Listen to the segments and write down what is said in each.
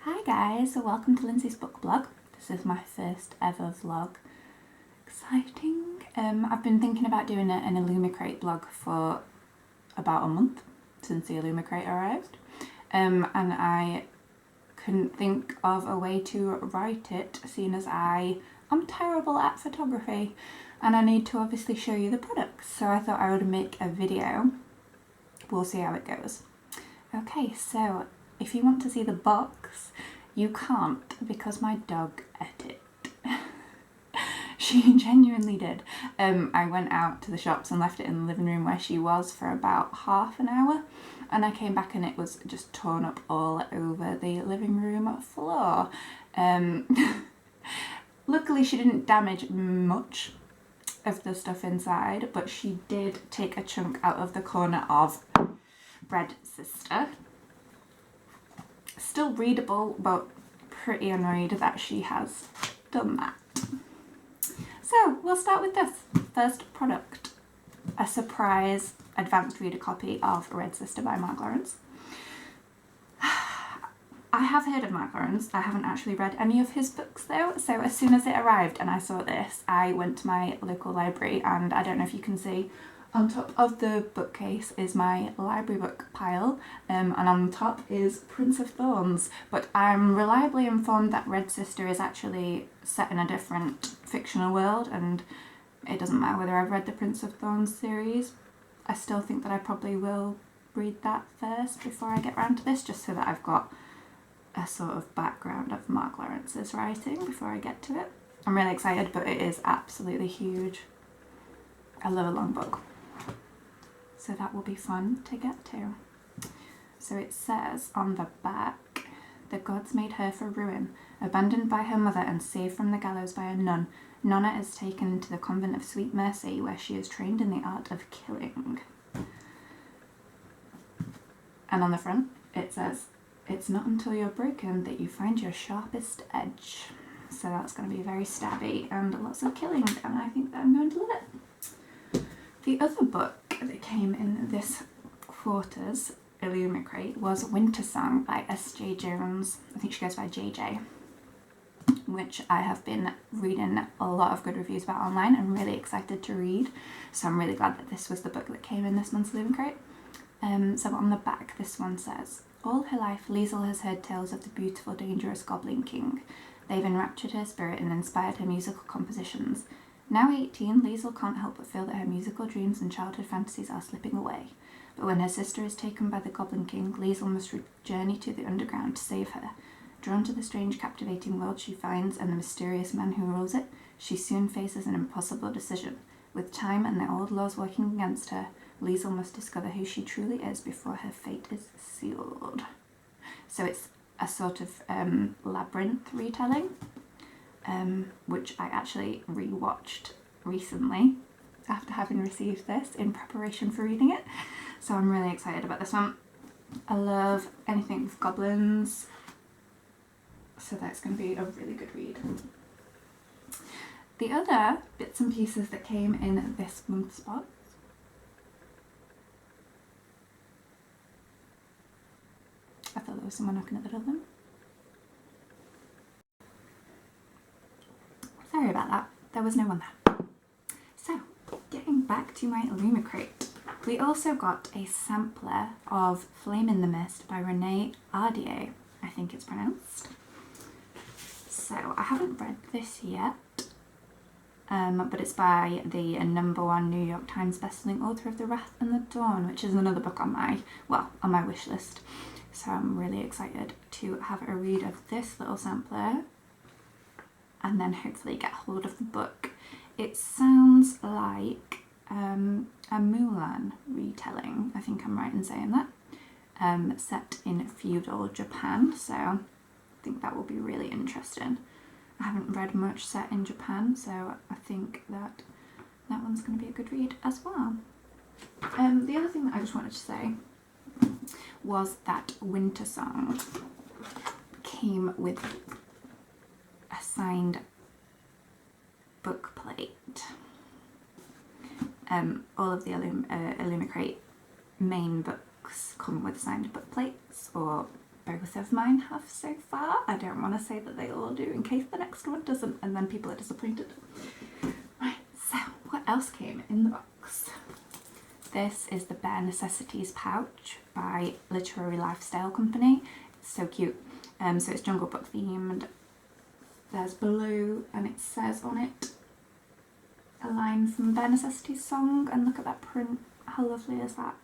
Hi guys, so welcome to Lindsay's book blog. This is my first ever vlog. Exciting. I've been thinking about doing an Illumicrate blog for about a month since the Illumicrate arrived, and I couldn't think of a way to write it, seeing as I am terrible at photography and I need to obviously show you the products. So I thought I would make a video. We'll see how it goes. Okay, so if you want to see the box, you can't because my dog ate it. She genuinely did. I went out to the shops and left it in the living room where she was for about half an hour, and I came back and it was just torn up all over the living room floor. Luckily she didn't damage much of the stuff inside, but she did take a chunk out of the corner of Red Sister. Still readable, but pretty annoyed that she has done that. So we'll start with this first product, a surprise advanced reader copy of Red Sister by Mark Lawrence. I have heard of Mark Lawrence. I haven't actually read any of his books though, so as soon as it arrived and I saw this, I went to my local library, and I don't know if you can see, on top of the bookcase is my library book pile, and on top is Prince of Thorns, but I'm reliably informed that Red Sister is actually set in a different fictional world, and it doesn't matter whether I've read the Prince of Thorns series. I still think that I probably will read that first before I get around to this, just so that I've got a sort of background of Mark Lawrence's writing before I get to it. I'm really excited, but it is absolutely huge. I love a long book, so that will be fun to get to. So it says on the back, the gods made her for ruin. Abandoned by her mother and saved from the gallows by a nun, Nonna is taken into the convent of Sweet Mercy, where she is trained in the art of killing. And on the front it says, it's not until you're broken that you find your sharpest edge. So that's going to be very stabby and lots of killing, and I think that I'm going to love it. The other book that came in this quarter's Illumicrate was Winter Song by S.J. Jones. I think she goes by JJ, which I have been reading a lot of good reviews about online and really excited to read. So I'm really glad that this was the book that came in this month's Illumicrate. So on the back, this one says, all her life, Liesl has heard tales of the beautiful, dangerous Goblin King. They've enraptured her spirit and inspired her musical compositions. Now 18, Liesl can't help but feel that her musical dreams and childhood fantasies are slipping away. But when her sister is taken by the Goblin King, Liesl must journey to the underground to save her. Drawn to the strange, captivating world she finds and the mysterious man who rules it, she soon faces an impossible decision. With time and the old laws working against her, Liesl must discover who she truly is before her fate is sealed. So it's a sort of labyrinth retelling, which I actually rewatched recently after having received this in preparation for reading it. So I'm really excited about this one. I love anything with goblins, so that's going to be a really good read. The other bits and pieces that came in this month's box I thought there was someone knocking at the door then. Sorry about that, there was no one there. So, getting back to my Illumicrate, we also got a sampler of Flame in the Mist by Renee Ardier, I think it's pronounced. So, I haven't read this yet, but it's by the #1 New York Times bestselling author of The Wrath and the Dawn, which is another book on my wish list. So I'm really excited to have a read of this little sampler and then hopefully get hold of the book. It sounds like a Mulan retelling, I think I'm right in saying that, set in feudal Japan, so I think that will be really interesting. I haven't read much set in Japan, so I think that one's going to be a good read as well. The other thing that I just wanted to say was that Winter Song came with a signed book plate. All of the Illumicrate main books come with signed book plates, or both of mine have so far. I don't want to say that they all do in case the next one doesn't, and then people are disappointed. Right, so what else came in the box? This is the Bare Necessities pouch by Literary Lifestyle Company. It's so cute. So it's Jungle Book themed. There's blue, and it says on it a line from Bare Necessities song, and look at that print. How lovely is that?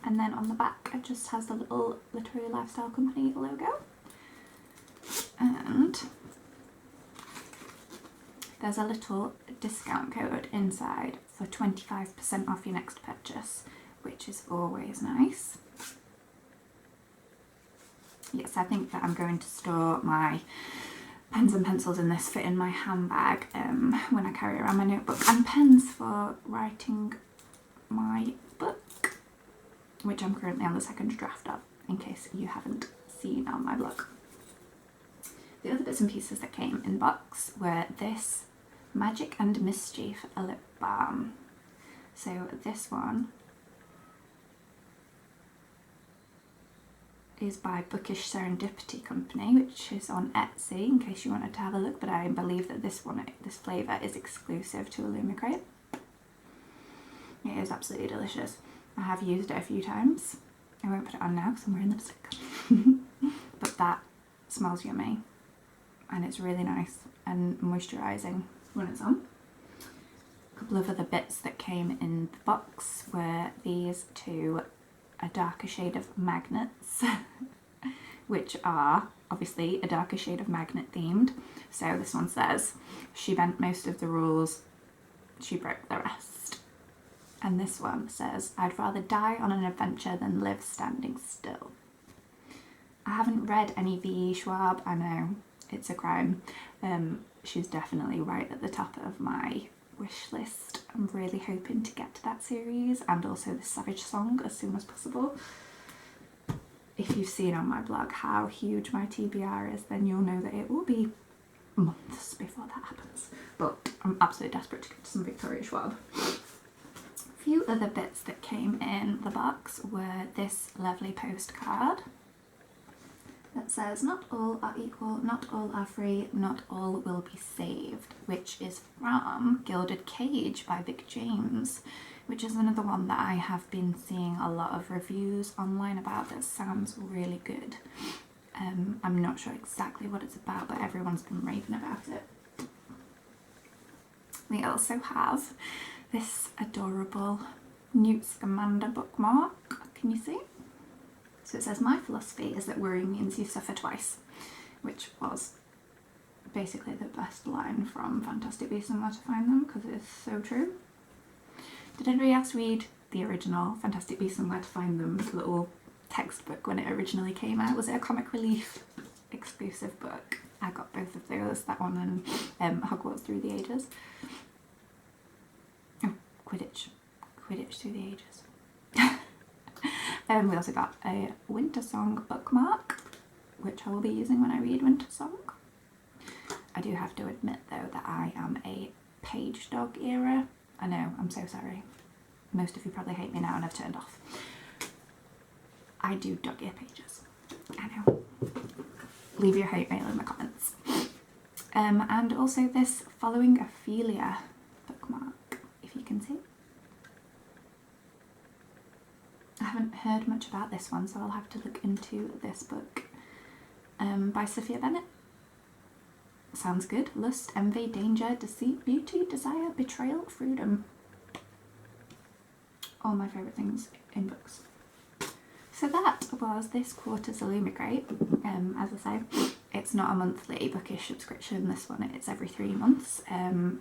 And then on the back it just has the little Literary Lifestyle Company logo. And there's a little discount code inside for 25% off your next purchase, which is always nice. Yes, I think that I'm going to store my pens and pencils in this, fit in my handbag when I carry around my notebook, and pens for writing my book, which I'm currently on the second draft of, in case you haven't seen on my blog. The other bits and pieces that came in the box were this Magic and Mischief lip balm. So this one is by Bookish Serendipity Company, which is on Etsy in case you wanted to have a look, but I believe that this flavour is exclusive to Illumicrate. It is absolutely delicious. I have used it a few times. I won't put it on now because I'm wearing lipstick. But that smells yummy, and it's really nice and moisturising when it's on. A couple of other bits that came in the box were these two A Darker Shade of Magnets, which are obviously a darker shade of magnet themed. So this one says, she bent most of the rules, she broke the rest. And this one says, I'd rather die on an adventure than live standing still. I haven't read any V.E. Schwab. I know, it's a crime. She's definitely right at the top of my wish list. I'm really hoping to get to that series, and also the Savage Song as soon as possible. If you've seen on my blog how huge my TBR is, then you'll know that it will be months before that happens. But I'm absolutely desperate to get to some Victoria Schwab. A few other bits that came in the box were this lovely postcard that says, not all are equal, not all are free, not all will be saved, which is from Gilded Cage by Vic James, which is another one that I have been seeing a lot of reviews online about that sounds really good. I'm not sure exactly what it's about, but everyone's been raving about it. We also have this adorable Newt Scamander bookmark. Can you see? So it says, my philosophy is that worrying means you suffer twice, which was basically the best line from Fantastic Beasts and Where to Find Them, because it is so true. Did anybody else read the original Fantastic Beasts and Where to Find Them little textbook when it originally came out? Was it a Comic Relief exclusive book? I got both of those, that one and Hogwarts Through the Ages. Oh, Quidditch Through the Ages. We also got a Winter Song bookmark, which I will be using when I read Winter Song. I do have to admit though that I am a page dog era. I know, I'm so sorry. Most of you probably hate me now and I've turned off. I do dog ear pages. I know. Leave your hate mail in the comments. And also this Following Ophelia bookmark, if you can see. I haven't heard much about this one, so I'll have to look into this book. By Sophia Bennett. Sounds good. Lust, envy, danger, deceit, beauty, desire, betrayal, freedom. All my favourite things in books. So that was this quarter's Illumicrate. As I say, it's not a monthly bookish subscription, this one it's every 3 months.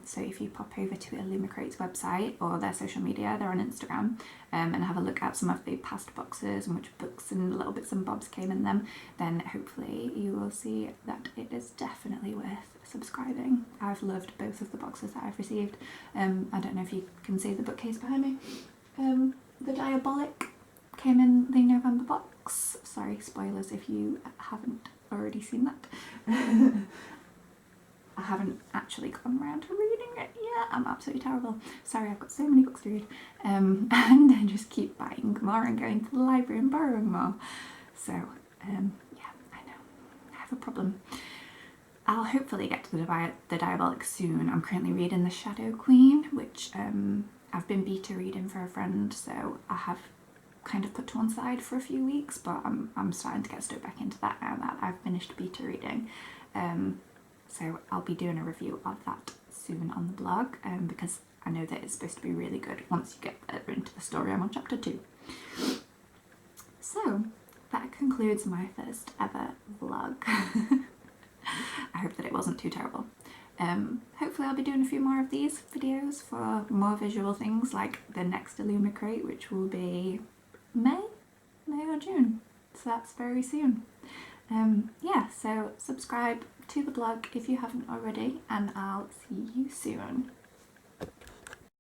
So if you pop over to Illumicrate's website or their social media, they're on Instagram, and have a look at some of the past boxes and which books and little bits and bobs came in them, then hopefully you will see that it is definitely worth subscribing. I've loved both of the boxes that I've received. I don't know if you can see the bookcase behind me. The Diabolic came in the November box. Sorry, spoilers if you haven't already seen that. I haven't actually gone around to reading it yet. I'm absolutely terrible. Sorry, I've got so many books to read. And I just keep buying more and going to the library and borrowing more. So have a problem. I'll hopefully get to the Diabolic soon. I'm currently reading The Shadow Queen, which I've been beta reading for a friend, so I have kind of put to one side for a few weeks, but I'm starting to get stuck back into that now that I've finished beta reading. So I'll be doing a review of that soon on the blog, because I know that it's supposed to be really good once you get into the story. I'm on chapter 2. So that concludes my first ever vlog. I hope that it wasn't too terrible. Hopefully I'll be doing a few more of these videos for more visual things, like the next Illumicrate, which will be May or June, so that's very soon. Yeah, so subscribe to the blog if you haven't already, and I'll see you soon.